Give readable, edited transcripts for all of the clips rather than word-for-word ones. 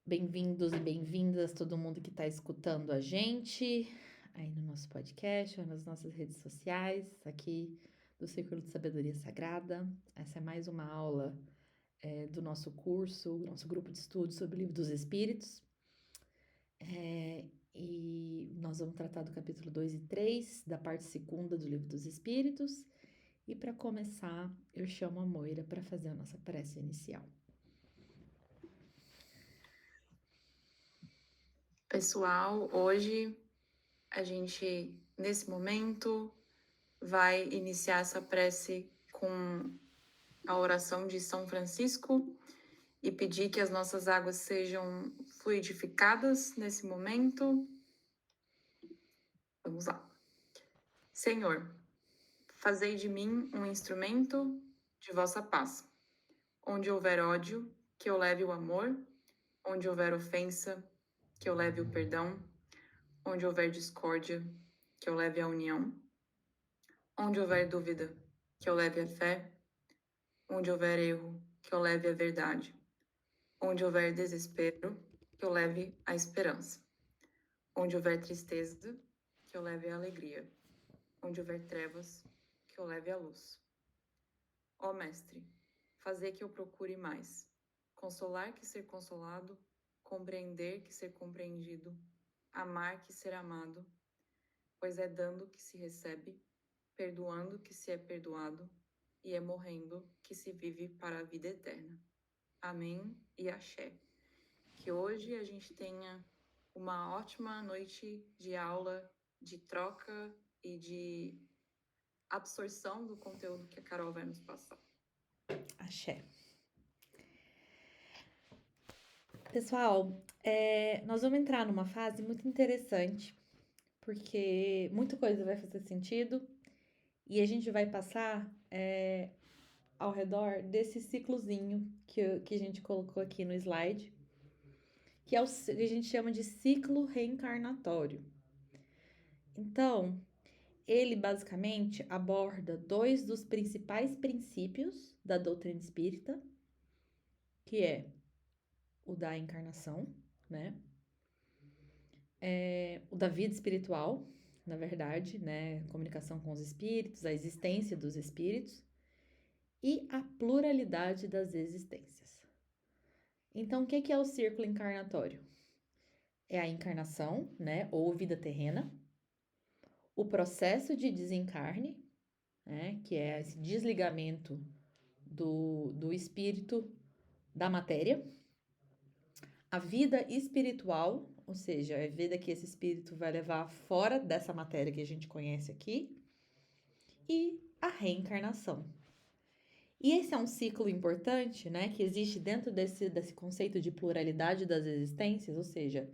Bem-vindos e bem-vindas, todo mundo que está escutando a gente aí no nosso podcast ou nas nossas redes sociais, aqui do Círculo de Sabedoria Sagrada. Essa é mais uma aula do nosso curso, nosso grupo de estudos sobre o Livro dos Espíritos. E nós vamos tratar do capítulo 2 e 3, da parte segunda do Livro dos Espíritos. E para começar, eu chamo a Moira para fazer a nossa prece inicial. Pessoal, hoje a gente, nesse momento, vai iniciar essa prece com a oração de São Francisco e pedir que as nossas águas sejam fluidificadas nesse momento. Vamos lá. Senhor, fazei de mim um instrumento de vossa paz. Onde houver ódio, que eu leve o amor. Onde houver ofensa, que eu leve o perdão. Onde houver discórdia, que eu leve a união. Onde houver dúvida, que eu leve a fé. Onde houver erro, que eu leve a verdade. Onde houver desespero, que eu leve a esperança. Onde houver tristeza, que eu leve a alegria. Onde houver trevas, que eu leve a luz. Ó Mestre, fazei que eu procure mais. Consolar que ser consolado, compreender que ser compreendido, amar que ser amado, pois é dando que se recebe, perdoando que se é perdoado, e é morrendo que se vive para a vida eterna. Amém e axé. Que hoje a gente tenha uma ótima noite de aula, de troca e de absorção do conteúdo que a Carol vai nos passar. Axé. Pessoal, nós vamos entrar numa fase muito interessante, porque muita coisa vai fazer sentido e a gente vai passar ao redor desse ciclozinho que a gente colocou aqui no slide, que é o que a gente chama de ciclo reencarnatório. Então, ele basicamente aborda dois dos principais princípios da doutrina espírita, que é o da encarnação, né? O da vida espiritual, na verdade, né? Comunicação com os espíritos, a existência dos espíritos e a pluralidade das existências. Então, o que é o círculo encarnatório? É a encarnação, né? Ou vida terrena, o processo de desencarne, né? Que é esse desligamento do espírito da matéria, a vida espiritual, ou seja, é a vida que esse espírito vai levar fora dessa matéria que a gente conhece aqui, e a reencarnação. E esse é um ciclo importante, né, que existe dentro desse conceito de pluralidade das existências, ou seja,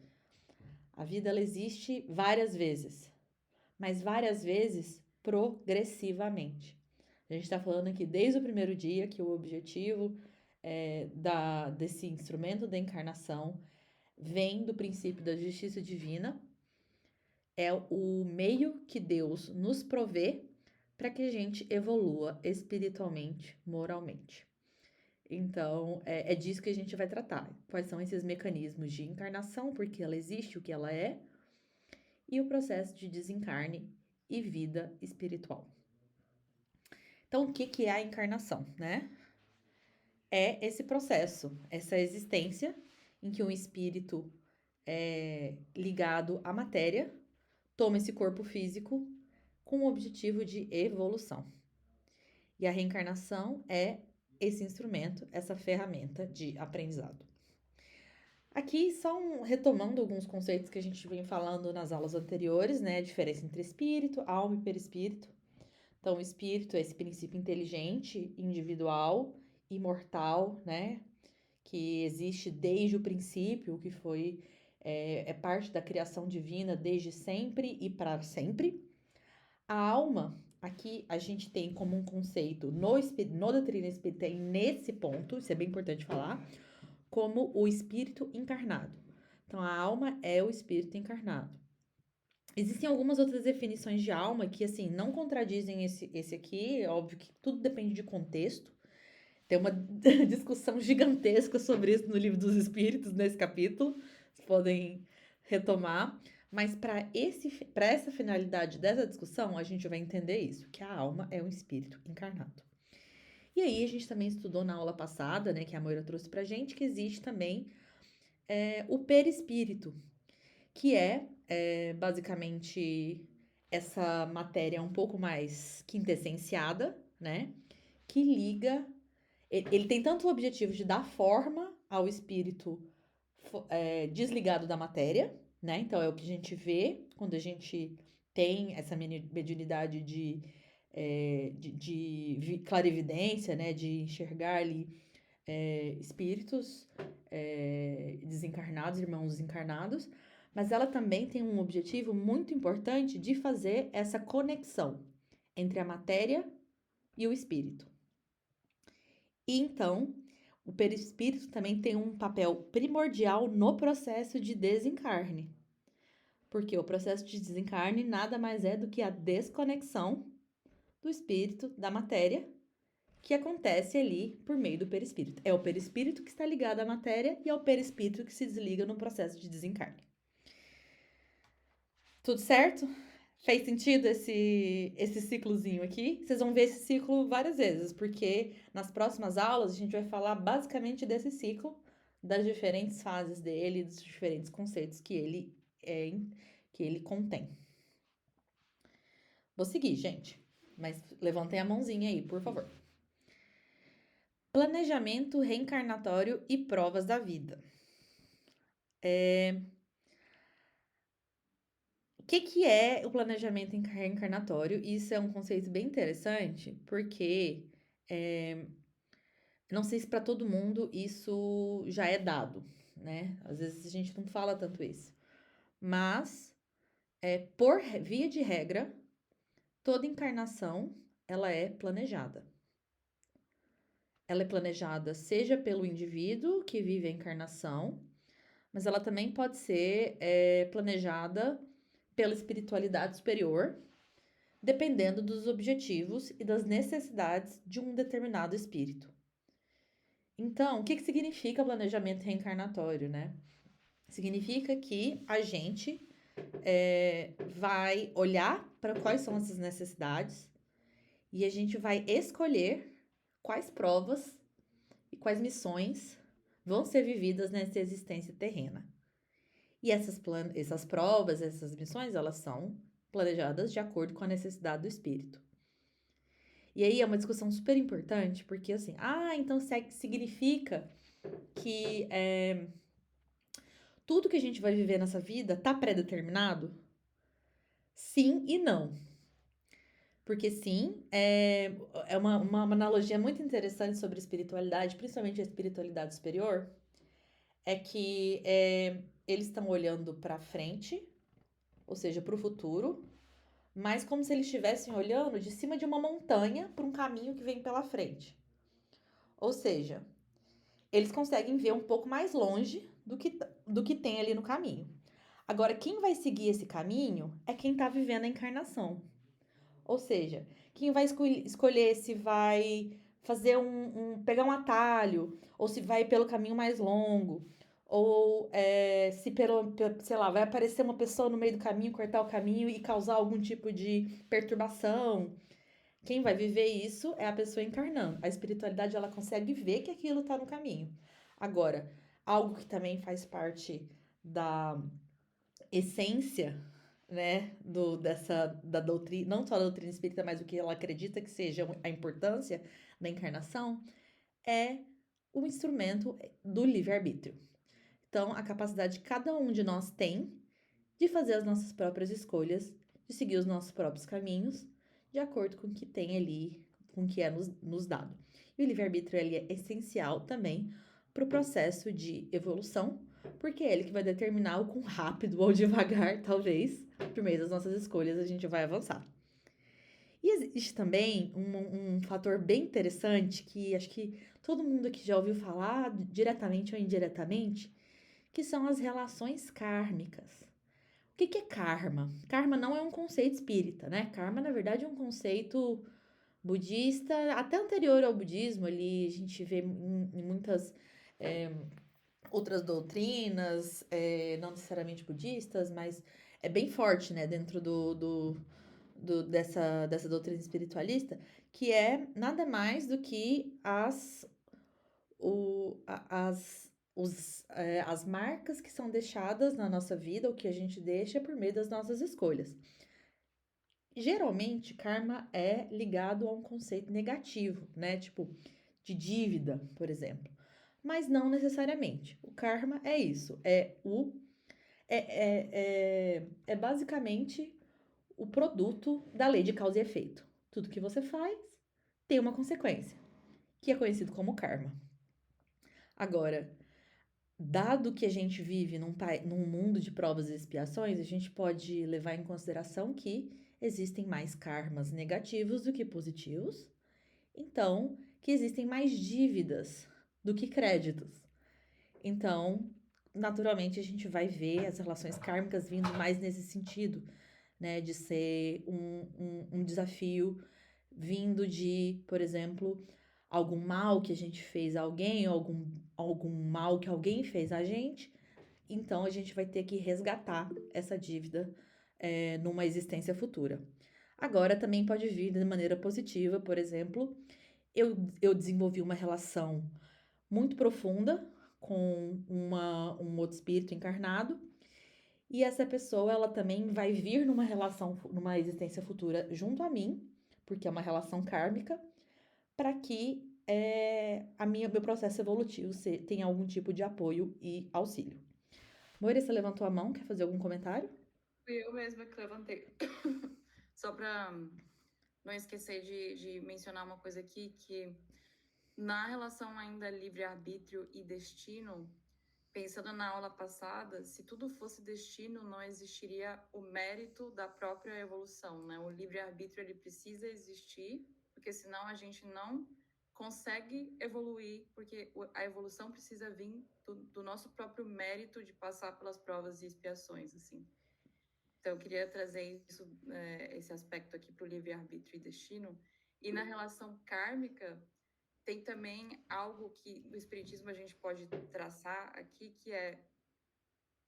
a vida ela existe várias vezes, mas várias vezes progressivamente. A gente está falando aqui desde o primeiro dia que o objetivo desse instrumento da encarnação vem do princípio da justiça divina, é o meio que Deus nos provê para que a gente evolua espiritualmente, moralmente. Então, é disso que a gente vai tratar. Quais são esses mecanismos de encarnação, porque ela existe, o que ela é, e o processo de desencarne e vida espiritual. Então, o que é a encarnação, né? É esse processo, essa existência em que um espírito ligado à matéria toma esse corpo físico com o objetivo de evolução. E a reencarnação é esse instrumento, essa ferramenta de aprendizado. Aqui, retomando alguns conceitos que a gente vem falando nas aulas anteriores, né? A diferença entre espírito, alma e perispírito. Então, o espírito é esse princípio inteligente, individual, imortal, né? Que existe desde o princípio, que foi é parte da criação divina desde sempre e para sempre. A alma, aqui a gente tem como um conceito no doutrina espírita, e nesse ponto, isso é bem importante falar, como o espírito encarnado. Então, a alma é o espírito encarnado. Existem algumas outras definições de alma que, assim, não contradizem esse aqui. É óbvio que tudo depende de contexto. Tem uma discussão gigantesca sobre isso no Livro dos Espíritos, nesse capítulo. Vocês podem retomar. Mas para essa finalidade dessa discussão, a gente vai entender isso, que a alma é um espírito encarnado. E aí, a gente também estudou na aula passada, né, que a Moira trouxe pra gente, que existe também o perispírito, que basicamente essa matéria um pouco mais quintessenciada, né, que liga. Ele tem tanto o objetivo de dar forma ao espírito desligado da matéria, né? Então é o que a gente vê quando a gente tem essa mediunidade de clarividência, né? De enxergar ali espíritos desencarnados, irmãos desencarnados, mas ela também tem um objetivo muito importante de fazer essa conexão entre a matéria e o espírito. E então, o perispírito também tem um papel primordial no processo de desencarne. Porque o processo de desencarne nada mais é do que a desconexão do espírito da matéria que acontece ali por meio do perispírito. É o perispírito que está ligado à matéria e é o perispírito que se desliga no processo de desencarne. Tudo certo? Fez sentido esse ciclozinho aqui? Vocês vão ver esse ciclo várias vezes, porque nas próximas aulas a gente vai falar basicamente desse ciclo, das diferentes fases dele, dos diferentes conceitos que ele contém. Vou seguir, gente, mas levantem a mãozinha aí, por favor. Planejamento reencarnatório e provas da vida. O que é o planejamento reencarnatório? Isso é um conceito bem interessante, porque não sei se para todo mundo isso já é dado, né? Às vezes a gente não fala tanto isso. Mas, por via de regra, toda encarnação, ela é planejada. Ela é planejada seja pelo indivíduo que vive a encarnação, mas ela também pode ser planejada pela espiritualidade superior, dependendo dos objetivos e das necessidades de um determinado espírito. Então, o que significa planejamento reencarnatório, né? Significa que a gente vai olhar para quais são essas necessidades e a gente vai escolher quais provas e quais missões vão ser vividas nessa existência terrena. E essas provas, essas missões, elas são planejadas de acordo com a necessidade do espírito. E aí é uma discussão super importante, porque assim, então significa que tudo que a gente vai viver nessa vida tá pré-determinado? Sim e não. Porque sim, é uma analogia muito interessante sobre espiritualidade, principalmente a espiritualidade superior, é que eles estão olhando para frente, ou seja, para o futuro, mas como se eles estivessem olhando de cima de uma montanha para um caminho que vem pela frente. Ou seja, eles conseguem ver um pouco mais longe do que tem ali no caminho. Agora, quem vai seguir esse caminho é quem está vivendo a encarnação. Ou seja, quem vai escolher se vai fazer pegar um atalho, ou se vai pelo caminho mais longo, ou se sei lá, vai aparecer uma pessoa no meio do caminho, cortar o caminho e causar algum tipo de perturbação. Quem vai viver isso é a pessoa encarnando. A espiritualidade, ela consegue ver que aquilo está no caminho. Agora, algo que também faz parte da essência, né, da doutrina, não só da doutrina espírita, mas o que ela acredita que seja a importância da encarnação, é o instrumento do livre-arbítrio. Então, a capacidade que cada um de nós tem de fazer as nossas próprias escolhas, de seguir os nossos próprios caminhos, de acordo com o que tem ali, com o que é nos dado. E o livre-arbítrio ele é essencial também para o processo de evolução, porque é ele que vai determinar o quão rápido ou devagar, talvez, por meio das nossas escolhas, a gente vai avançar. E existe também um fator bem interessante que acho que todo mundo aqui já ouviu falar, diretamente ou indiretamente, que são as relações kármicas. O que é karma? Karma não é um conceito espírita, né? Karma, na verdade, é um conceito budista, até anterior ao budismo, ali a gente vê em muitas é, outras doutrinas, não necessariamente budistas, mas é bem forte, né, dentro dessa doutrina espiritualista, que é nada mais do que as marcas que são deixadas na nossa vida, o que a gente deixa por meio das nossas escolhas. Geralmente, karma é ligado a um conceito negativo, né? Tipo, de dívida, por exemplo. Mas não necessariamente. O karma é isso. É basicamente o produto da lei de causa e efeito. Tudo que você faz tem uma consequência, que é conhecido como karma. Agora, dado que a gente vive num mundo de provas e expiações, a gente pode levar em consideração que existem mais karmas negativos do que positivos, então, que existem mais dívidas do que créditos. Então, naturalmente, a gente vai ver as relações kármicas vindo mais nesse sentido, né, de ser um desafio vindo de, por exemplo, algum mal que a gente fez a alguém, ou algum mal que alguém fez a gente, então a gente vai ter que resgatar essa dívida numa existência futura. Agora também pode vir de maneira positiva, por exemplo, eu desenvolvi uma relação muito profunda com um outro espírito encarnado, e essa pessoa ela também vai vir numa relação, numa existência futura junto a mim, porque é uma relação kármica, para que meu processo evolutivo tenha algum tipo de apoio e auxílio. Moira, você levantou a mão, quer fazer algum comentário? Fui eu mesma que levantei. Só para não esquecer de mencionar uma coisa aqui, que na relação ainda livre-arbítrio e destino, pensando na aula passada, se tudo fosse destino, não existiria o mérito da própria evolução, né? O livre-arbítrio ele precisa existir, porque senão a gente não consegue evoluir, porque a evolução precisa vir do nosso próprio mérito de passar pelas provas e expiações, assim. Então, eu queria trazer isso, esse aspecto aqui para o livre-arbítrio e destino. E na relação kármica, tem também algo que no Espiritismo a gente pode traçar aqui, que é,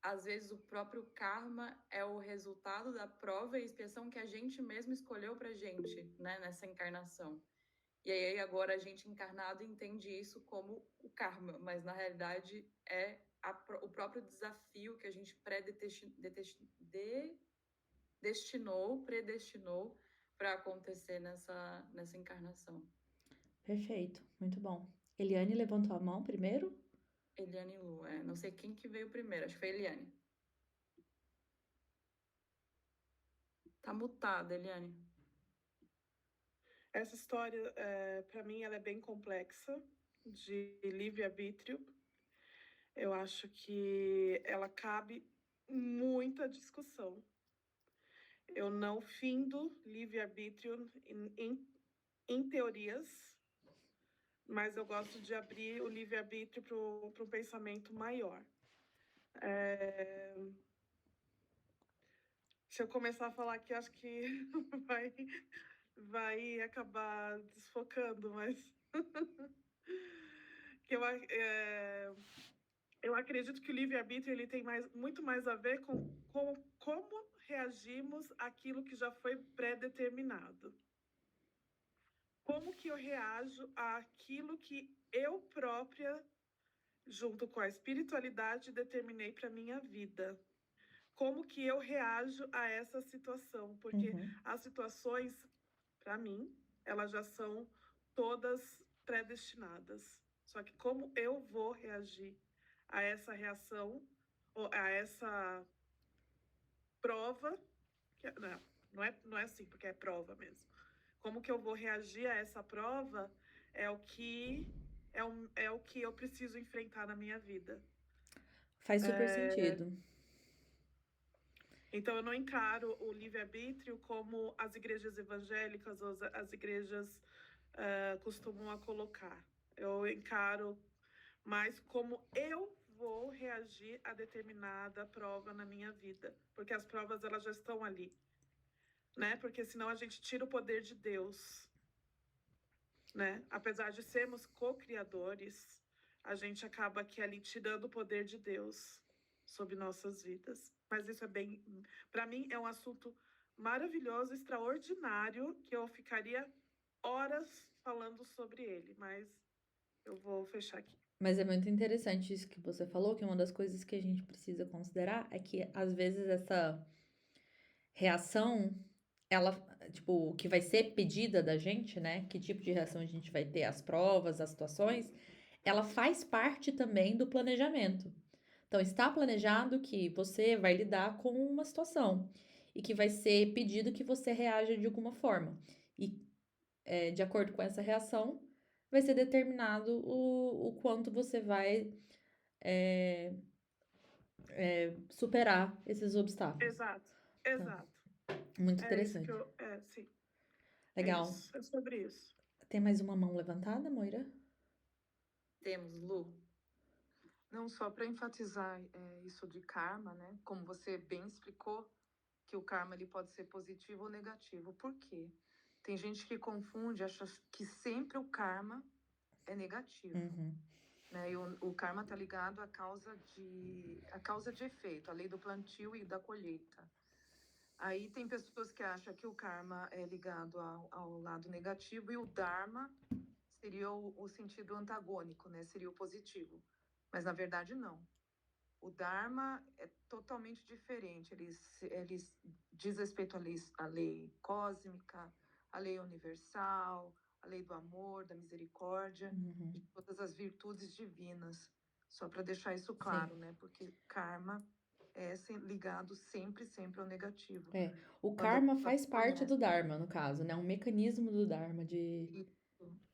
às vezes, o próprio karma é o resultado da prova e expiação que a gente mesmo escolheu para a gente, né, nessa encarnação. E aí, agora, a gente encarnado entende isso como o karma, mas, na realidade, é o próprio desafio que a gente predestinou para acontecer nessa encarnação. Perfeito, muito bom. Eliane levantou a mão primeiro? Eliane Lu, não sei quem que veio primeiro, acho que foi Eliane. Tá mutada, Eliane. Essa história, para mim, ela é bem complexa, de livre-arbítrio. Eu acho que ela cabe muita discussão. Eu não findo livre-arbítrio em teorias, mas eu gosto de abrir o livre-arbítrio para um pensamento maior. Se eu começar a falar aqui, acho que vai acabar desfocando, mas que eu acredito que o livre-arbítrio ele tem muito mais a ver com como reagimos àquilo que já foi pré-determinado. Como que eu reajo àquilo que eu própria, junto com a espiritualidade, determinei para minha vida. Como que eu reajo a essa situação? Porque as situações, para mim, elas já são todas predestinadas. Só que como eu vou reagir a essa reação, ou a essa prova, que não é assim, porque é prova mesmo. Como que eu vou reagir a essa prova é o que eu preciso enfrentar na minha vida. Faz super sentido. Então, eu não encaro o livre-arbítrio como as igrejas evangélicas ou as igrejas costumam a colocar. Eu encaro mais como eu vou reagir a determinada prova na minha vida. Porque as provas, elas já estão ali, né? Porque senão a gente tira o poder de Deus. né? Apesar de sermos co-criadores, a gente acaba aqui ali tirando o poder de Deus sobre nossas vidas. Mas isso é bem, para mim, é um assunto maravilhoso, extraordinário, que eu ficaria horas falando sobre ele, mas eu vou fechar aqui. Mas é muito interessante isso que você falou, que uma das coisas que a gente precisa considerar é que, às vezes, essa reação, ela, tipo, que vai ser pedida da gente, né? Que tipo de reação a gente vai ter, as provas, as situações, ela faz parte também do planejamento. Então, está planejado que você vai lidar com uma situação e que vai ser pedido que você reaja de alguma forma. E, de acordo com essa reação, vai ser determinado o quanto você vai é, superar esses obstáculos. Exato, Então, exato. muito É isso que interessante. eu. É, sim. É Legal. isso. É sobre isso. Tem mais uma mão levantada, Moira? Temos, Lu. Não, só para enfatizar isso de karma, né? Como você bem explicou, que o karma ele pode ser positivo ou negativo. Por quê? Tem gente que confunde, acha que sempre o karma é negativo. Uhum. Né? E o karma está ligado à causa de efeito, a lei do plantio e da colheita. Aí tem pessoas que acham que o karma é ligado ao lado negativo e o dharma seria o sentido antagônico, né? Seria o positivo. Mas na verdade não. O dharma é totalmente diferente. Ele diz respeito à lei cósmica, à lei universal, à lei do amor, da misericórdia, Uhum. de todas as virtudes divinas. Só para deixar isso claro, Sim. né? Porque karma é ligado sempre ao negativo. O Quando a karma pessoa faz parte conhece do Dharma, no caso, né? Um mecanismo do Dharma de.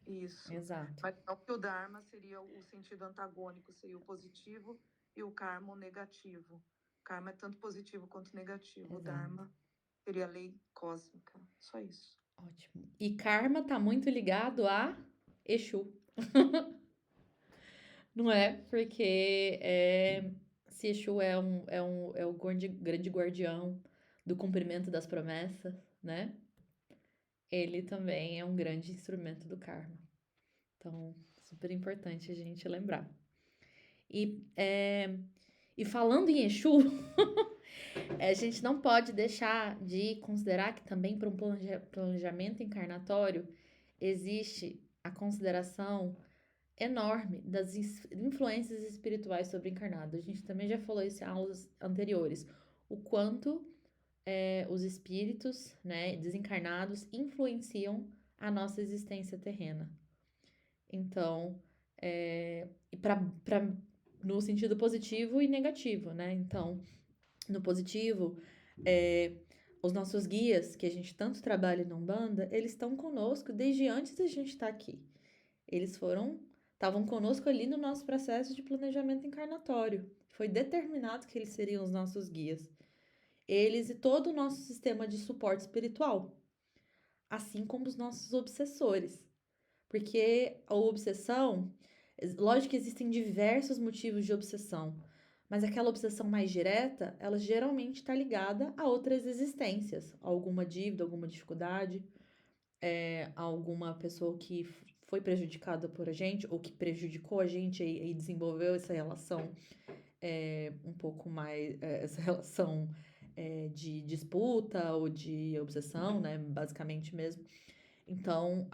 isso. Exato. Mas não que o dharma seria o sentido antagônico, seria o positivo e o karma o negativo. O karma é tanto positivo quanto negativo. O Exato. dharma seria a lei cósmica. Só isso. Ótimo. E karma tá muito ligado a Exu. Não é? Porque se Exu é o grande guardião do cumprimento das promessas, né? Ele também é um grande instrumento do karma. Então, super importante a gente lembrar. E falando em Exu, a gente não pode deixar de considerar que também para um planejamento encarnatório existe a consideração enorme das influências espirituais sobre o encarnado. A gente também já falou isso em aulas anteriores. O quanto os espíritos, né, desencarnados influenciam a nossa existência terrena. Então, no sentido positivo e negativo, né? Então, no positivo, os nossos guias, que a gente tanto trabalha na Umbanda, eles estão conosco desde antes da gente estar aqui. Eles estavam conosco ali no nosso processo de planejamento encarnatório. Foi determinado que eles seriam os nossos guias. Eles e todo o nosso sistema de suporte espiritual, assim como os nossos obsessores. Porque a obsessão, lógico que existem diversos motivos de obsessão, mas aquela obsessão mais direta, ela geralmente está ligada a outras existências, a alguma dívida, alguma dificuldade, a alguma pessoa que foi prejudicada por a gente, ou que prejudicou a gente e desenvolveu essa relação um pouco mais, essa relação de disputa ou de obsessão, né, basicamente mesmo. Então,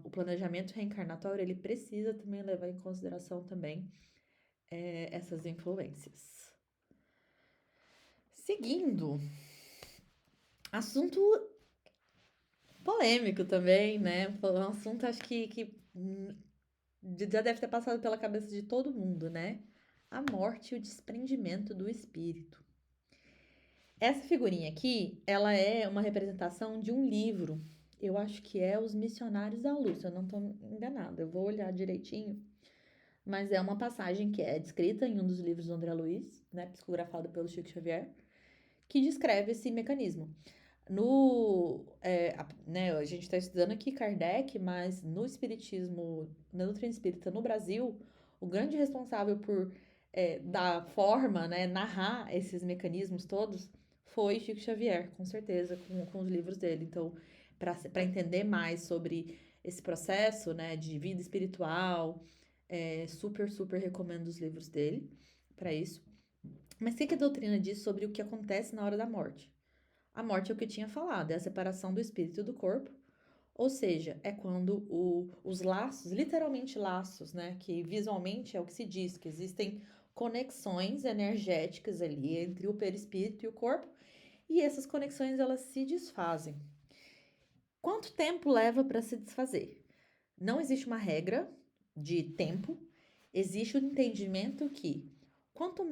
o planejamento reencarnatório, ele precisa também levar em consideração também essas influências. Seguindo, assunto polêmico também, né? Um assunto, acho que já deve ter passado pela cabeça de todo mundo, né? A morte e o desprendimento do espírito. Essa figurinha aqui, ela é uma representação de um livro. Eu acho que é Os Missionários da Luz, se eu não estou enganada. Eu vou olhar direitinho. Mas é uma passagem que é descrita em um dos livros do André Luiz, né, psicografado pelo Chico Xavier, que descreve esse mecanismo. A gente está estudando aqui Kardec, mas no espiritismo, na doutrina espírita no Brasil, o grande responsável por dar forma, né, narrar esses mecanismos todos, foi Chico Xavier, com certeza, com os livros dele. Então, para entender mais sobre esse processo, né, de vida espiritual. Super, super recomendo os livros dele para isso. Mas o que a doutrina diz sobre o que acontece na hora da morte? A morte é o que eu tinha falado, é a separação do espírito do corpo. Ou seja, é quando os laços, literalmente laços, né? Que visualmente é o que se diz, que existem conexões energéticas ali entre o perispírito e o corpo, e essas conexões elas se desfazem. Quanto tempo leva para se desfazer? Não existe uma regra de tempo, existe o entendimento que quanto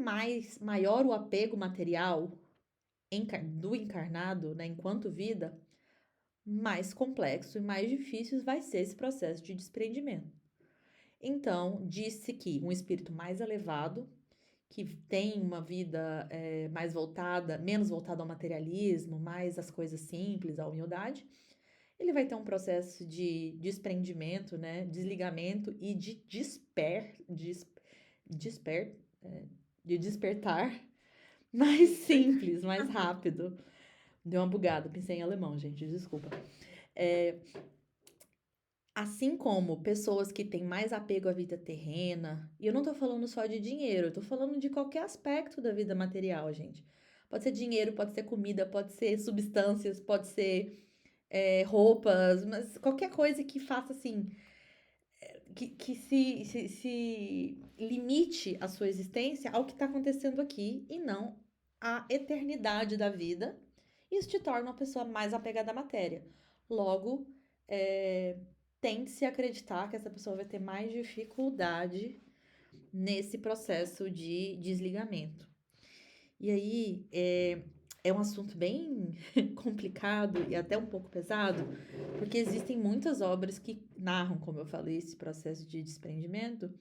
maior o apego material do encarnado, né, enquanto vida, mais complexo e mais difícil vai ser esse processo de desprendimento. Então, disse que um espírito mais elevado, que tem uma vida mais voltada, menos voltada ao materialismo, mais às coisas simples, à humildade, ele vai ter um processo de desprendimento, né, desligamento e de despertar mais simples, mais rápido. Deu uma bugada, pensei em alemão, gente, desculpa. Assim como pessoas que têm mais apego à vida terrena, e eu não tô falando só de dinheiro, eu tô falando de qualquer aspecto da vida material, gente. Pode ser dinheiro, pode ser comida, pode ser substâncias, pode ser roupas, mas qualquer coisa que faça assim, que se limite a sua existência ao que está acontecendo aqui e não à eternidade da vida. Isso te torna uma pessoa mais apegada à matéria. Logo, tende-se a acreditar que essa pessoa vai ter mais dificuldade nesse processo de desligamento. E aí, é um assunto bem complicado e até um pouco pesado, porque existem muitas obras que narram, como eu falei, esse processo de desprendimento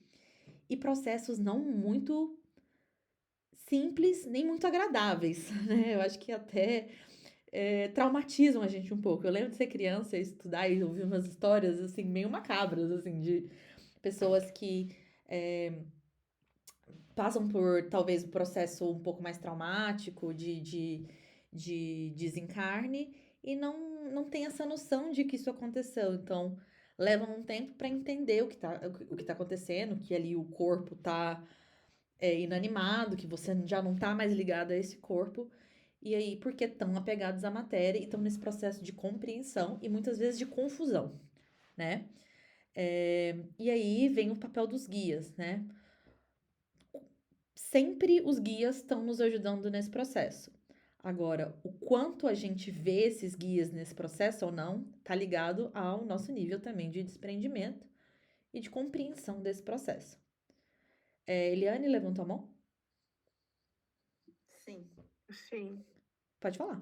e processos não muito simples nem muito agradáveis, né? Eu acho que até traumatizam a gente um pouco. Eu lembro de ser criança e estudar e ouvir umas histórias, assim, meio macabras, assim, de pessoas que passam por, talvez, um processo um pouco mais traumático de desencarne e não tem essa noção de que isso aconteceu. Então, levam um tempo para entender o que tá acontecendo, que ali o corpo tá inanimado, que você já não tá mais ligado a esse corpo. E aí, porque estão apegados à matéria e estão nesse processo de compreensão e muitas vezes de confusão, né? E aí vem o papel dos guias, né? Sempre os guias estão nos ajudando nesse processo. Agora, o quanto a gente vê esses guias nesse processo ou não, tá ligado ao nosso nível também de desprendimento e de compreensão desse processo. Eliane levantou a mão? Sim. Sim. Pode falar.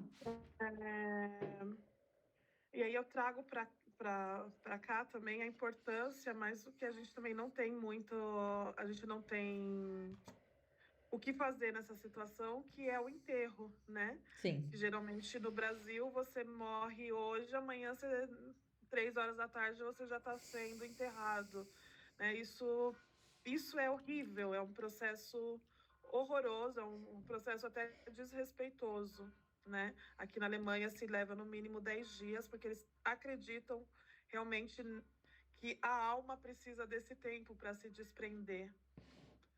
E aí eu trago para cá também a importância, mas o que a gente também não tem muito, a gente não tem o que fazer nessa situação, que é o enterro, né? Sim. Que geralmente no Brasil você morre hoje, amanhã, 3 horas da tarde, você já está sendo enterrado, né? Isso é horrível, é um processo horroroso, é um processo até desrespeitoso, né? Aqui na Alemanha se leva no mínimo 10 dias, porque eles acreditam realmente que a alma precisa desse tempo para se desprender.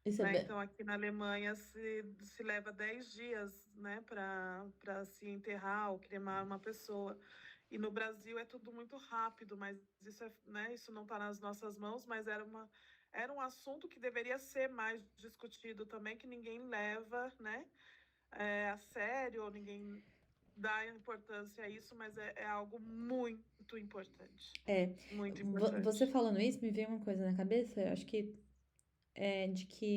Isso é Né? bem... Então, aqui na Alemanha se leva 10 dias, né, para se enterrar ou cremar uma pessoa. E no Brasil é tudo muito rápido, mas isso não está nas nossas mãos, mas era um assunto que deveria ser mais discutido também, que ninguém leva, né, a sério, ou ninguém dá importância a isso, mas é algo muito importante. Muito importante. Você falando isso, me veio uma coisa na cabeça, eu acho que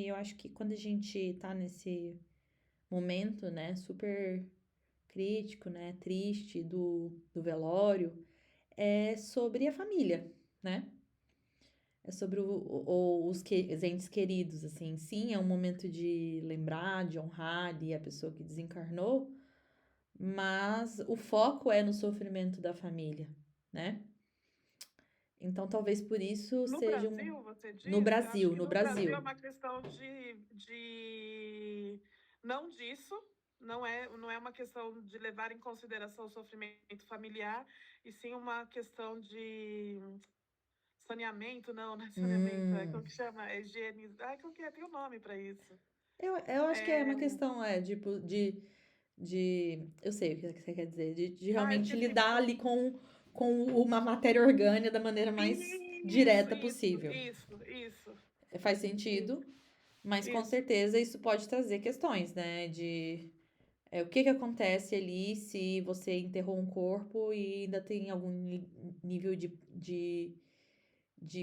eu acho que quando a gente tá nesse momento, né, super crítico, né, triste do velório, é sobre a família, né? É sobre os entes queridos, assim. Sim, é um momento de lembrar, de honrar ali a pessoa que desencarnou, mas o foco é no sofrimento da família, né? Então, talvez por isso No seja Brasil, você no diz? Eu acho Brasil, que no no Brasil Brasil. é uma questão não disso, não é uma questão de levar em consideração o sofrimento familiar, e sim uma questão saneamento, não é saneamento, como Hum. que chama? É higiene. Ai, como que é? Tem um nome para isso. Eu acho que é uma É, questão, tipo, eu sei o que você quer dizer, de eu realmente esqueci. lidar ali com uma matéria orgânica da maneira mais Isso, direta isso, possível. isso, isso, Faz sentido, mas com isso. certeza isso pode trazer questões, né? O que que acontece ali se você enterrou um corpo e ainda tem algum nível de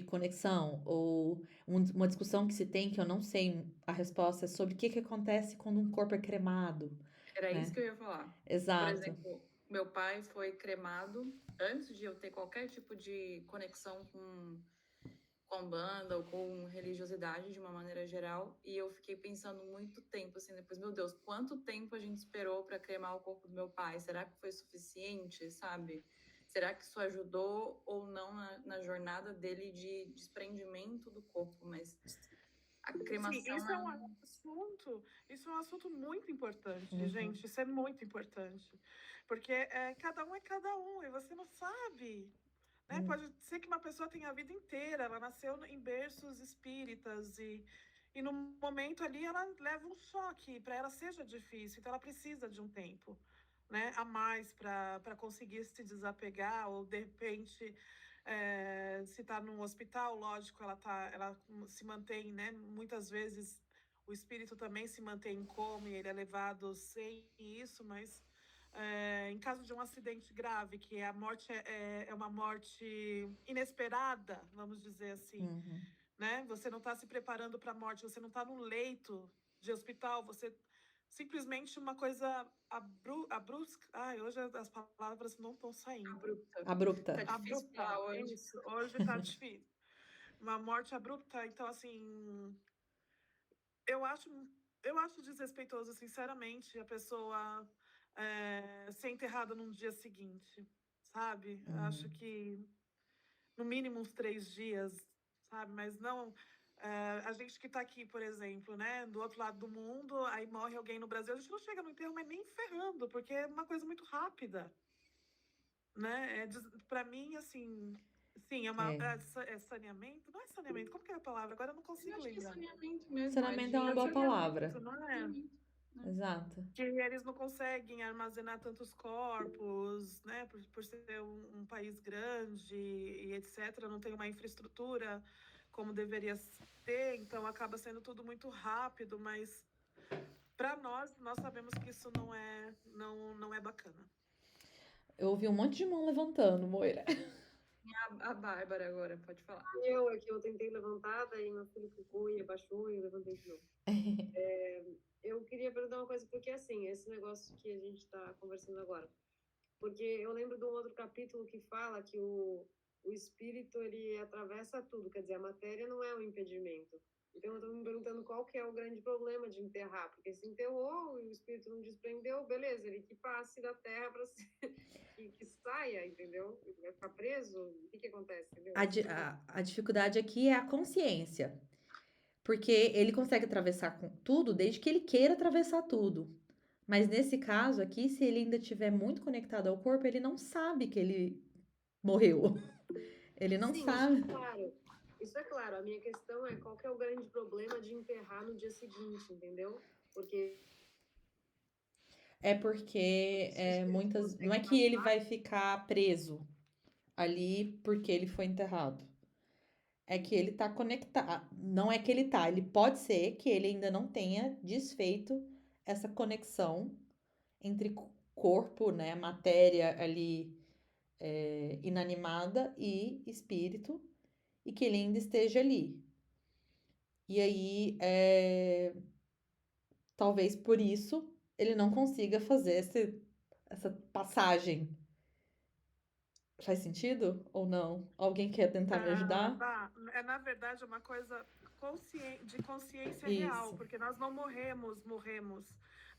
conexão? Ou uma discussão que se tem, que eu não sei a resposta, é sobre o que que acontece quando um corpo é cremado, Era isso né? que eu ia falar. Por Exato. exemplo, meu pai foi cremado antes de eu ter qualquer tipo de conexão com banda ou com religiosidade de uma maneira geral, e eu fiquei pensando muito tempo assim, depois, meu Deus, quanto tempo a gente esperou para cremar o corpo do meu pai? Será que foi suficiente, sabe? Será que isso ajudou ou não na jornada dele de desprendimento do corpo? Mas a Sim, cremação isso é é um um... assunto, isso é um assunto muito importante, Uhum. gente. Isso é muito importante. Porque é cada um, e você não sabe. Né? Hum. Pode ser que uma pessoa tenha a vida inteira, ela nasceu em berços espíritas e no momento ali ela leva um choque, para ela seja difícil, então ela precisa de um tempo, né, a mais para conseguir se desapegar, ou de repente, se está num hospital, lógico, ela se mantém, né, muitas vezes o espírito também se mantém em coma e ele é levado sem isso, mas em caso de um acidente grave, que a morte é uma morte inesperada, vamos dizer assim, Uhum. né? Você não está se preparando para a morte, você não está no leito de hospital, você simplesmente uma coisa brusca. Ai, hoje as palavras não estão saindo. Abrupta. Abrupta. Tá difícil Abrupta, falar hoje. isso. Hoje está difícil. Uma morte abrupta, então assim, eu acho, eu acho desrespeitoso, sinceramente, a pessoa ser enterrada num dia seguinte, sabe? Eu acho Uhum. que no mínimo uns 3 dias, sabe? Mas não. A gente que está aqui, por exemplo, né, do outro lado do mundo, aí morre alguém no Brasil, a gente não chega no enterro, mas nem ferrando, porque é uma coisa muito rápida, né? Para mim, assim, sim, É. é saneamento? Não é saneamento, como que é a palavra? Agora eu não Eu consigo acho que é lembrar. saneamento mesmo, é Saneamento é uma É boa de palavra. saneamento, não é? saneamento, né? Exato. Que eles não conseguem armazenar tantos corpos, né, por ser um país grande e etc., não tem uma infraestrutura como deveria ter, então acaba sendo tudo muito rápido, mas para nós sabemos que isso não é bacana. Eu ouvi um monte de mão levantando, Moira. A Bárbara agora, pode falar. Eu tentei levantar, daí meu filho ficou e abaixou e eu levantei de novo. Eu queria perguntar uma coisa, porque assim, esse negócio que a gente está conversando agora, porque eu lembro de um outro capítulo que fala que o espírito, ele atravessa tudo, quer dizer, a matéria não é um impedimento. Então eu estou me perguntando qual que é o grande problema de enterrar, porque se enterrou e o espírito não desprendeu, beleza, ele que passe da terra para que saia, entendeu? Ele vai ficar preso, o que acontece, entendeu? A dificuldade aqui é a consciência. Porque ele consegue atravessar com tudo desde que ele queira atravessar tudo. Mas nesse caso aqui, se ele ainda estiver muito conectado ao corpo, ele não sabe que ele morreu. Ele não Sim, sabe. isso é claro. A minha questão é qual que é o grande problema de enterrar no dia seguinte, entendeu? Porque É porque se o espírito não consegue é que ele passar, vai ficar preso ali porque ele foi enterrado. É que ele tá conectado. Não é que ele tá, ele pode ser que ele ainda não tenha desfeito essa conexão entre corpo, né, matéria ali inanimada e espírito, e que ele ainda esteja ali. E aí, talvez por isso, ele não consiga fazer essa passagem. Faz sentido ou não? Alguém quer tentar me ajudar? Na verdade, uma coisa de consciência real, Isso. porque nós não morremos.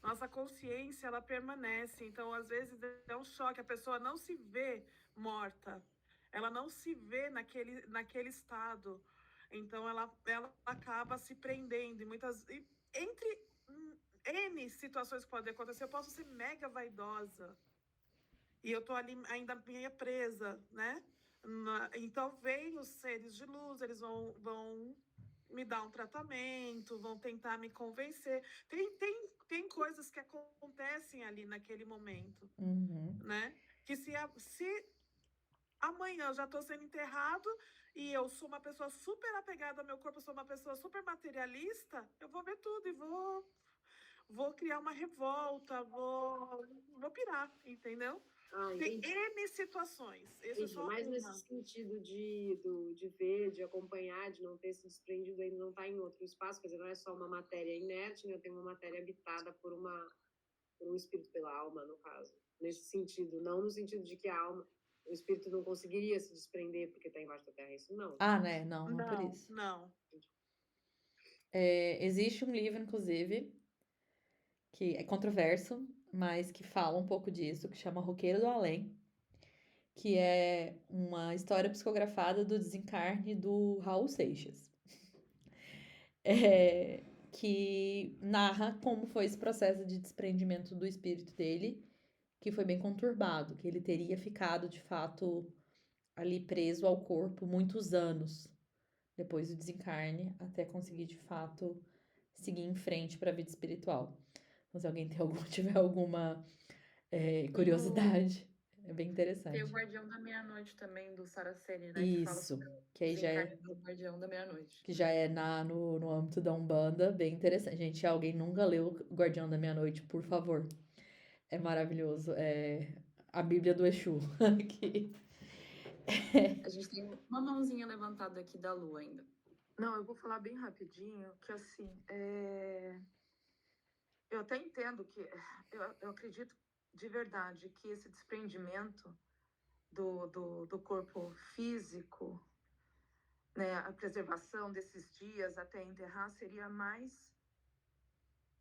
Nossa consciência, ela permanece. Então, às vezes, é um choque. A pessoa não se vê morta. Ela não se vê naquele estado. Então, ela acaba se prendendo. Entre N situações que podem acontecer, eu posso ser mega vaidosa. E eu tô ali ainda meio presa, né? Então, vem os seres de luz, eles vão me dar um tratamento, vão tentar me convencer. Tem coisas que acontecem ali naquele momento, Uhum. né? Que se amanhã eu já estou sendo enterrado e eu sou uma pessoa super apegada ao meu corpo, eu sou uma pessoa super materialista, eu vou ver tudo e vou criar uma revolta, vou pirar, entendeu? Tem Entendi. N situações. Esse é Entendi. só Mas uma. nesse sentido de ver, de acompanhar, de não ter se desprendido, ainda não está em outro espaço, quer dizer, não é só uma matéria inerte, né? Tem uma matéria habitada por um espírito, pela alma, no caso. Nesse sentido, não no sentido de que a alma, o espírito não conseguiria se desprender porque está embaixo da terra, isso não. Né? Não, não por isso. Não. Existe um livro, inclusive, que é controverso, mas que fala um pouco disso, que chama Roqueiro do Além, que é uma história psicografada do desencarne do Raul Seixas. Que narra como foi esse processo de desprendimento do espírito dele, que foi bem conturbado, que ele teria ficado, de fato, ali preso ao corpo muitos anos depois do desencarne, até conseguir, de fato, seguir em frente para a vida espiritual. Então, se alguém tiver alguma curiosidade, é bem interessante. Tem o Guardião da Meia-Noite também, do Saraceni, né? Que fala Isso, sobre que aí já desencarne do Guardião da Meia-Noite. que já é no âmbito da Umbanda, bem interessante. Gente, se alguém nunca leu o Guardião da Meia-Noite, por favor. É maravilhoso. É a Bíblia do Exu. Aqui. A gente tem uma mãozinha levantada aqui da Lua ainda. Não, eu vou falar bem rapidinho, que assim, eu até entendo que, eu acredito de verdade que esse desprendimento do corpo físico, né, a preservação desses dias até enterrar seria mais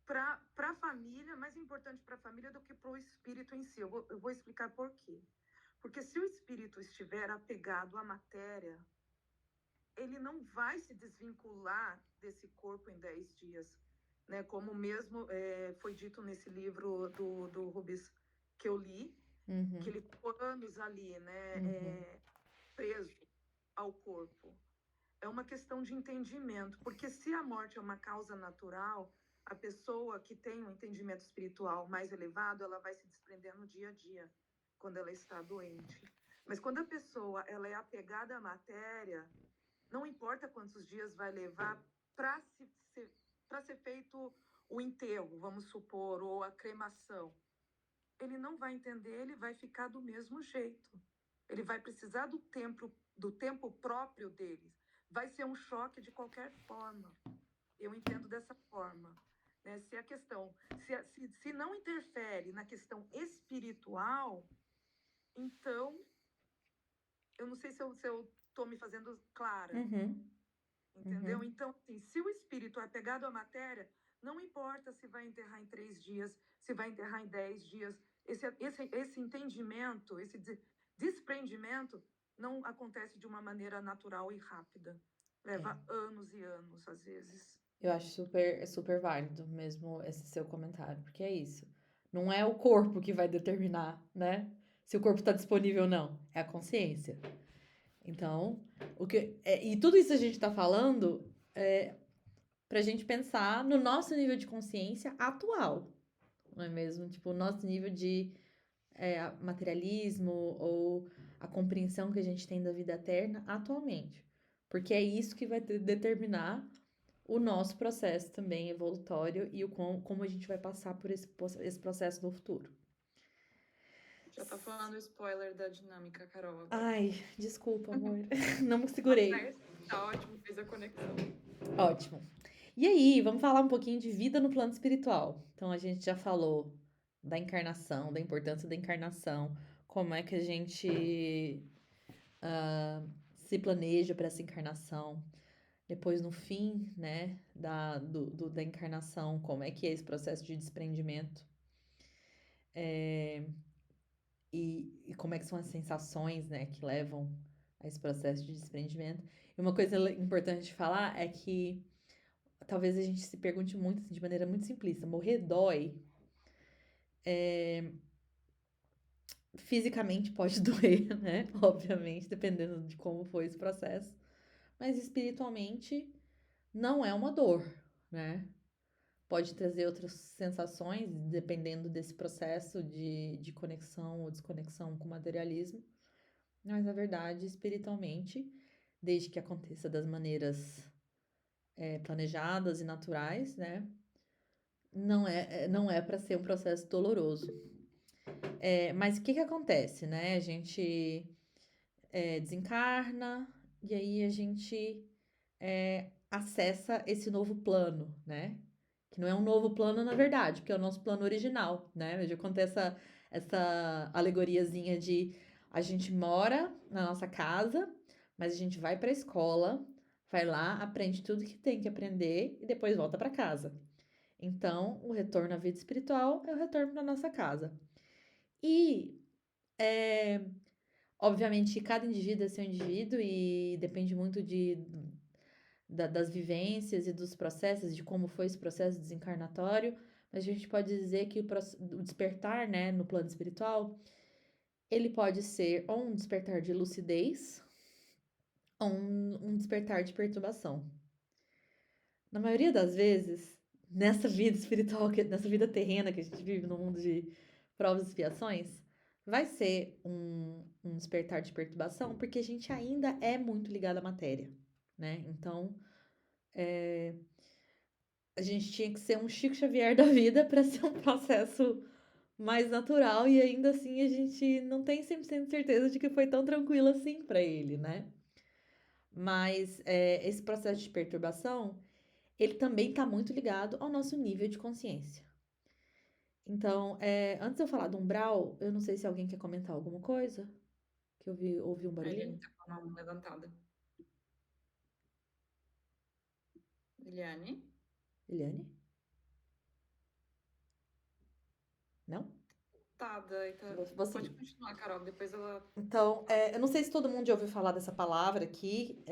para a família, mais importante para a família do que para o espírito em si. Eu vou explicar por quê. Porque se o espírito estiver apegado à matéria, ele não vai se desvincular desse corpo em 10 dias, né? Como mesmo foi dito nesse livro do Rubens que eu li, que ele ficou anos ali, né? Preso ao corpo. É uma questão de entendimento, porque se a morte é uma causa natural, a pessoa que tem um entendimento espiritual mais elevado, ela vai se desprender no dia a dia, quando ela está doente. Mas quando a pessoa ela é apegada à matéria, não importa quantos dias vai levar para ser feito o enterro, vamos supor, ou a cremação, ele não vai entender, ele vai ficar do mesmo jeito. Ele vai precisar do tempo próprio dele. Vai ser um choque de qualquer forma. Eu entendo dessa forma. Né? Se a questão, se não interfere na questão espiritual, então, eu não sei se eu estou me fazendo clara. Entendeu? Então, assim, se o espírito é apegado à matéria, não importa se vai enterrar em 3 dias, se vai enterrar em 10 dias. Esse entendimento, esse desprendimento, não acontece de uma maneira natural e rápida. Leva anos e anos, às vezes. Eu acho super válido mesmo esse seu comentário, porque é isso. Não é o corpo que vai determinar, né? Se o corpo está disponível ou não. É a consciência. Então, e tudo isso a gente está falando pra gente pensar no nosso nível de consciência atual. Não é mesmo? Tipo, o nosso nível de materialismo ou a compreensão que a gente tem da vida eterna atualmente. Porque é isso que vai determinar o nosso processo também evolutório e como a gente vai passar por esse processo no futuro. Já tá falando spoiler da dinâmica, Carol. Ai, desculpa, amor. Não me segurei. Tá ótimo, fez a conexão. Ótimo. E aí, vamos falar um pouquinho de vida no plano espiritual. Então, a gente já falou da encarnação, da importância da encarnação, como é que a gente se planeja para essa encarnação. Depois, no fim, né, da encarnação, como é que é esse processo de desprendimento. E como é que são as sensações, né, que levam a esse processo de desprendimento. E uma coisa importante de falar é que talvez a gente se pergunte muito, assim, de maneira muito simplista, morrer dói? Fisicamente pode doer, né? Obviamente, dependendo de como foi esse processo. Mas espiritualmente não é uma dor, né? Pode trazer outras sensações, dependendo desse processo de conexão ou desconexão com o materialismo. Mas, na verdade, espiritualmente, desde que aconteça das maneiras planejadas e naturais, né? Não é para ser um processo doloroso. Mas o que acontece, né? A gente desencarna e aí a gente acessa esse novo plano, né? Que não é um novo plano, na verdade, porque é o nosso plano original, né? Eu já contei essa alegoriazinha de a gente mora na nossa casa, mas a gente vai para a escola, vai lá, aprende tudo que tem que aprender e depois volta para casa. Então, o retorno à vida espiritual é o retorno para nossa casa. E, obviamente, cada indivíduo é seu indivíduo e depende muito das vivências e dos processos, de como foi esse processo desencarnatório, mas a gente pode dizer que o despertar, né, no plano espiritual, ele pode ser ou um despertar de lucidez ou um despertar de perturbação. Na maioria das vezes, nessa vida espiritual, nessa vida terrena que a gente vive no mundo de provas e expiações, vai ser um despertar de perturbação, porque a gente ainda é muito ligado à matéria, né? Então, a gente tinha que ser um Chico Xavier da vida para ser um processo mais natural e ainda assim a gente não tem 100% certeza de que foi tão tranquilo assim para ele, né? Mas esse processo de perturbação, ele também está muito ligado ao nosso nível de consciência. Então, antes de eu falar do umbral, eu não sei se alguém quer comentar alguma coisa, que eu ouvi um A Eliane barulhinho. tá com a mão levantada. Eliane? Eliane? Não? Tá, daí tá. Vou Pode seguir. continuar, Carol. Depois ela. Então, eu não sei se todo mundo já ouviu falar dessa palavra aqui,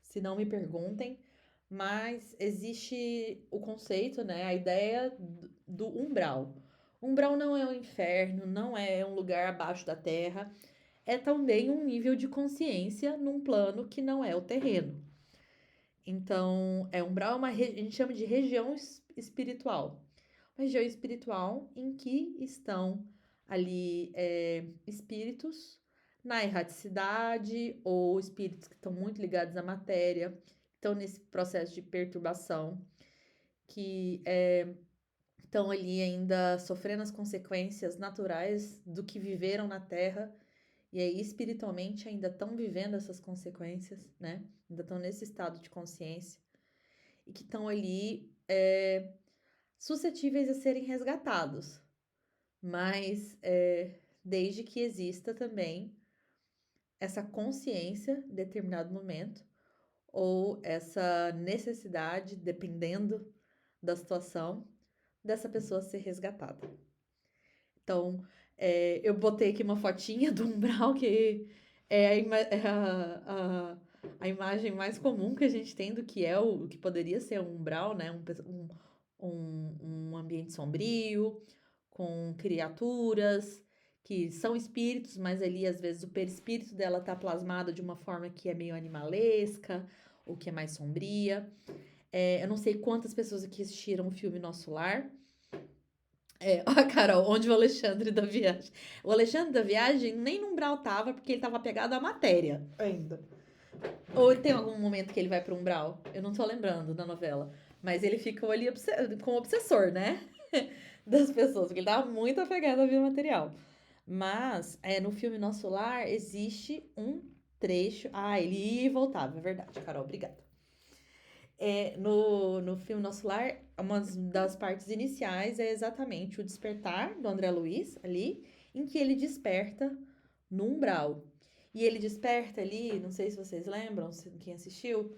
se não me perguntem, mas existe o conceito, né, a ideia do umbral. Umbral não é um inferno, não é um lugar abaixo da terra, é também um nível de consciência num plano que não é o terreno. Então, umbral é a gente chama de região espiritual. Uma região espiritual em que estão ali espíritos na erraticidade ou espíritos que estão muito ligados à matéria, estão nesse processo de perturbação, que estão ali ainda sofrendo as consequências naturais do que viveram na Terra e aí espiritualmente ainda estão vivendo essas consequências, né? Ainda estão nesse estado de consciência e que estão ali suscetíveis a serem resgatados, mas desde que exista também essa consciência em determinado momento ou essa necessidade, dependendo da situação, dessa pessoa ser resgatada. Então, eu botei aqui uma fotinha do umbral, que é a imagem mais comum que a gente tem do que é o que poderia ser um umbral, né? Um ambiente sombrio, com criaturas que são espíritos, mas ali às vezes o perispírito dela tá plasmado de uma forma que é meio animalesca ou que é mais sombria. Eu não sei quantas pessoas aqui assistiram o filme Nosso Lar. Ó, Carol, onde o Alexandre da Viagem? O Alexandre da Viagem nem no umbral tava, porque ele tava apegado à matéria ainda. Ou tem algum momento que ele vai pro umbral? Eu não tô lembrando da novela. Mas ele ficou ali como obsessor, né? Das pessoas, porque ele tava muito apegado à vida material. Mas, no filme Nosso Lar, existe um trecho. Ah, ele ia e voltava, é verdade, Carol, obrigada. No filme Nosso Lar, uma das partes iniciais é exatamente o despertar do André Luiz, ali, em que ele desperta no umbral. E ele desperta ali, não sei se vocês lembram, quem assistiu,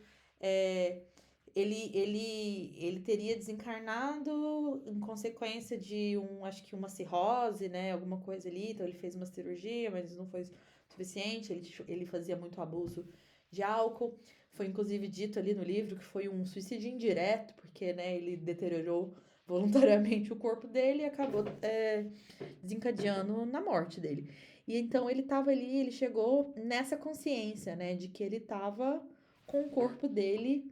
ele teria desencarnado em consequência de acho que uma cirrose, né, alguma coisa ali, então ele fez uma cirurgia, mas não foi suficiente, ele fazia muito abuso de álcool. Foi inclusive dito ali no livro que foi um suicídio indireto, porque, né, ele deteriorou voluntariamente o corpo dele e acabou desencadeando na morte dele. E então ele estava ali, ele chegou nessa consciência, né, de que ele estava com o corpo dele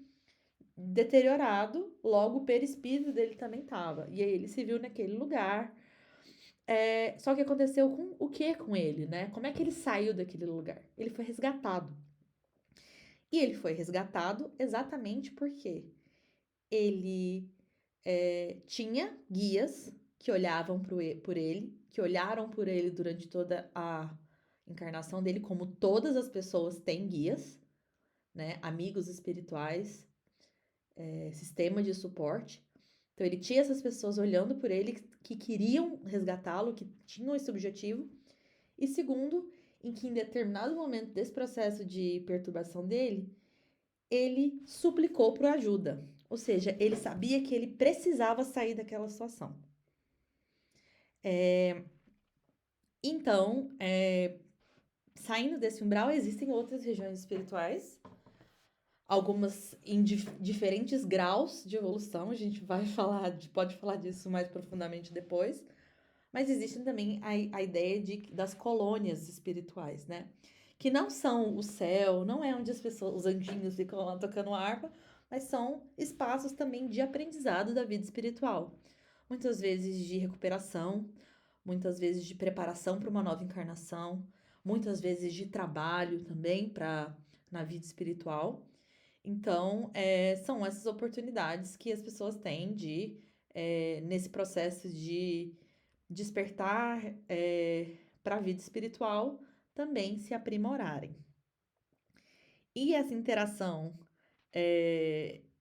deteriorado, logo o perispírito dele também estava. E aí ele se viu naquele lugar. Só que aconteceu com o que com ele, né? Como é que ele saiu daquele lugar? Ele foi resgatado. E ele foi resgatado exatamente porque ele tinha guias que olhavam por ele, que olharam por ele durante toda a encarnação dele, como todas as pessoas têm guias, né? Amigos espirituais, sistema de suporte. Então ele tinha essas pessoas olhando por ele que queriam resgatá-lo, que tinham esse objetivo. E segundo, em que em determinado momento desse processo de perturbação dele, ele suplicou por ajuda. Ou seja, ele sabia que ele precisava sair daquela situação. Então, saindo desse umbral, existem outras regiões espirituais, algumas em diferentes graus de evolução. A gente pode falar disso mais profundamente depois. Mas existe também a ideia das colônias espirituais, né? Que não são o céu, não é onde os anjinhos ficam lá tocando harpa, mas são espaços também de aprendizado da vida espiritual. Muitas vezes de recuperação, muitas vezes de preparação para uma nova encarnação, muitas vezes de trabalho também na vida espiritual. Então, são essas oportunidades que as pessoas têm nesse processo de despertar para a vida espiritual, também se aprimorarem. E essa interação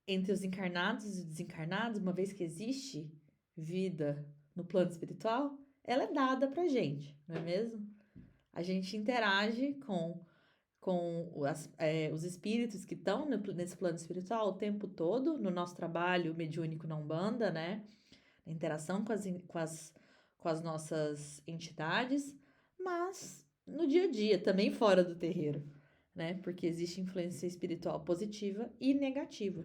entre os encarnados e desencarnados, uma vez que existe vida no plano espiritual, ela é dada pra gente, não é mesmo? A gente interage com os espíritos que estão nesse plano espiritual o tempo todo, no nosso trabalho mediúnico na Umbanda, né? Na interação com as nossas entidades, mas no dia a dia, também fora do terreiro, né? Porque existe influência espiritual positiva e negativa.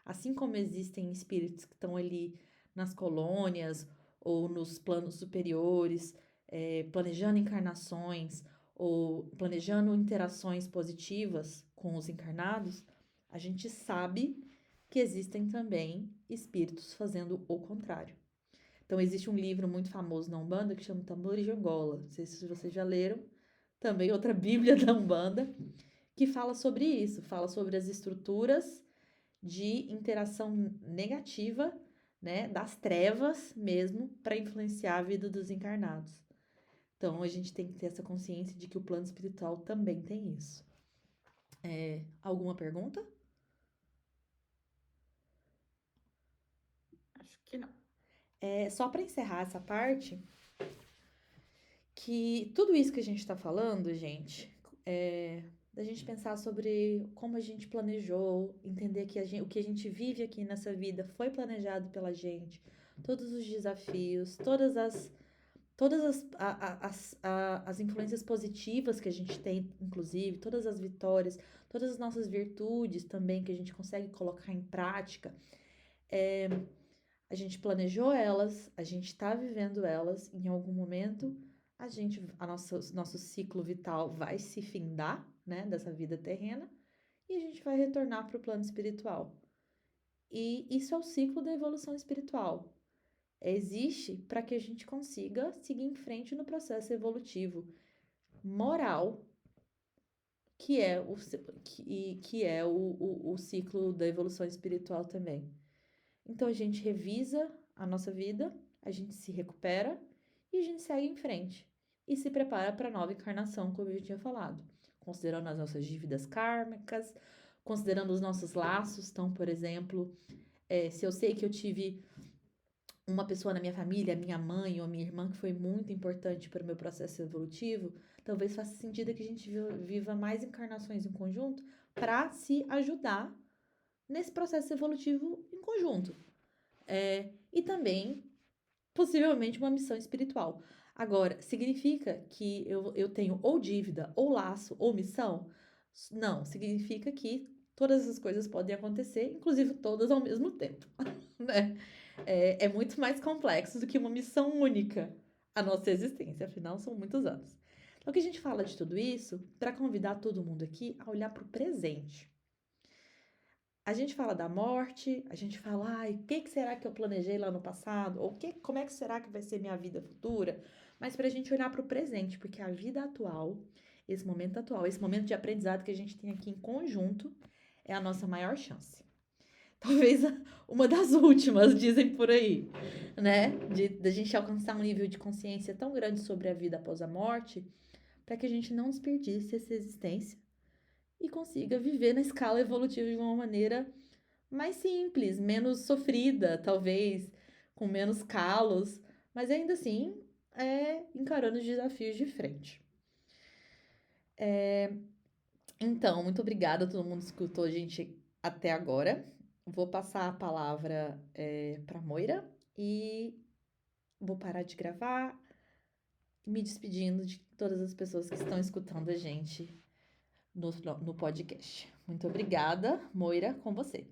Assim como existem espíritos que estão ali nas colônias ou nos planos superiores, planejando encarnações ou planejando interações positivas com os encarnados, a gente sabe que existem também espíritos fazendo o contrário. Então, existe um livro muito famoso na Umbanda que chama Tambores de Angola. Não sei se vocês já leram. Também outra Bíblia da Umbanda, que fala sobre isso, fala sobre as estruturas de interação negativa, né, das trevas mesmo, para influenciar a vida dos encarnados. Então, a gente tem que ter essa consciência de que o plano espiritual também tem isso. Alguma pergunta? Acho que não. Só para encerrar essa parte, que tudo isso que a gente está falando, gente, da gente pensar sobre como a gente planejou, entender que o que a gente vive aqui nessa vida foi planejado pela gente, todos os desafios, todas as influências positivas que a gente tem, inclusive, todas as vitórias, todas as nossas virtudes também que a gente consegue colocar em prática. A gente planejou elas, a gente está vivendo elas, em algum momento nosso ciclo vital vai se findar, né, dessa vida terrena, e a gente vai retornar para o plano espiritual. E isso é o ciclo da evolução espiritual. Existe para que a gente consiga seguir em frente no processo evolutivo moral, que é o ciclo da evolução espiritual também. Então a gente revisa a nossa vida, a gente se recupera e a gente segue em frente. E se prepara para a nova encarnação, como eu já tinha falado. Considerando as nossas dívidas kármicas, considerando os nossos laços. Então, por exemplo, se eu sei que eu tive uma pessoa na minha família, minha mãe ou minha irmã, que foi muito importante para o meu processo evolutivo, talvez faça sentido que a gente viva mais encarnações em conjunto para se ajudar nesse processo evolutivo em conjunto. E também, possivelmente, uma missão espiritual. Agora, significa que eu tenho ou dívida, ou laço, ou missão? Não, significa que todas as coisas podem acontecer, inclusive todas ao mesmo tempo, né? é muito mais complexo do que uma missão única a nossa existência, afinal são muitos anos. Então, que a gente fala de tudo isso para convidar todo mundo aqui a olhar para o presente. A gente fala da morte, a gente fala, ai, o que será que eu planejei lá no passado? Ou como é que será que vai ser minha vida futura? Mas para a gente olhar para o presente, porque a vida atual, esse momento de aprendizado que a gente tem aqui em conjunto, é a nossa maior chance. Talvez uma das últimas, dizem por aí, né? Da gente alcançar um nível de consciência tão grande sobre a vida após a morte, para que a gente não desperdice essa existência e consiga viver na escala evolutiva de uma maneira mais simples, menos sofrida, talvez, com menos calos, mas ainda assim, encarando os desafios de frente. Então, muito obrigada a todo mundo que escutou a gente até agora. Vou passar a palavra para Moira e vou parar de gravar, me despedindo de todas as pessoas que estão escutando a gente no podcast. Muito obrigada, Moira, com você.